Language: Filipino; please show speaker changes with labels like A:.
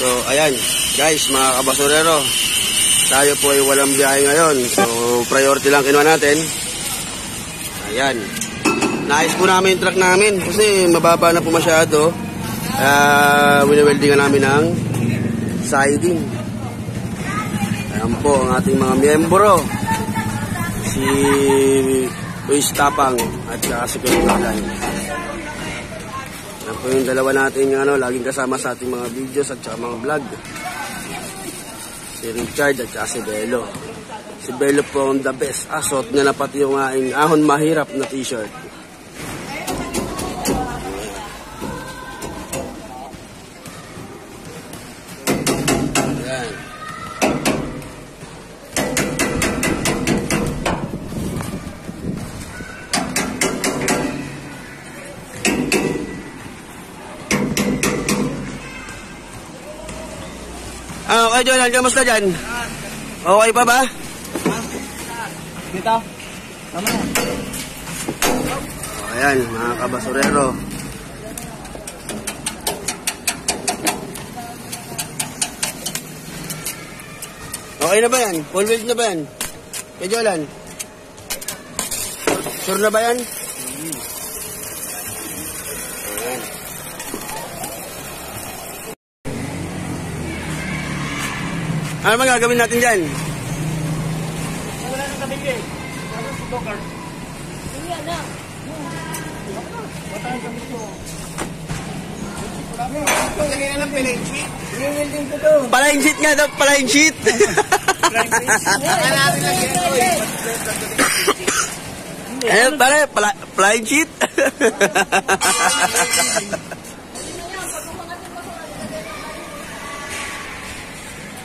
A: So, ayan, guys, mga kabasurero, tayo po ay walang biyahe ngayon. So, priority lang kinuha natin. Ayan. Naayos po namin yung truck namin kasi mababa na po masyado. Winiweldingan namin ng siding. Ayan po ang ating mga miyembro. Si Luis Tapang at saka si Kuya. Yan po yung dalawa natin yung laging kasama sa ating mga videos at saka mga vlog. Si Richard at saka si Belo. Si Belo po ang the best. Suot niya na pati yung aking ahon mahirap na t-shirt. Ayan. Okay, Jolan, kamusta dyan? Okay pa ba?
B: Dito? Tama na.
A: Ayan, mga kabasurero. Okay na ba yan? Full wheel na ba yan? Kay Jolan? Sure na ba yan? Ayan. Ano ba gagawin natin dyan?
B: Wala nang kabigay. Ano si Bogart? Hindi na. Batahan kami ito. Lagyan na lang palain sheet. I-welding ko to.
A: Palain sheet nga daw, palain sheet.
B: Saka natin lang yan to eh.
A: Eh, pare, palain sheet.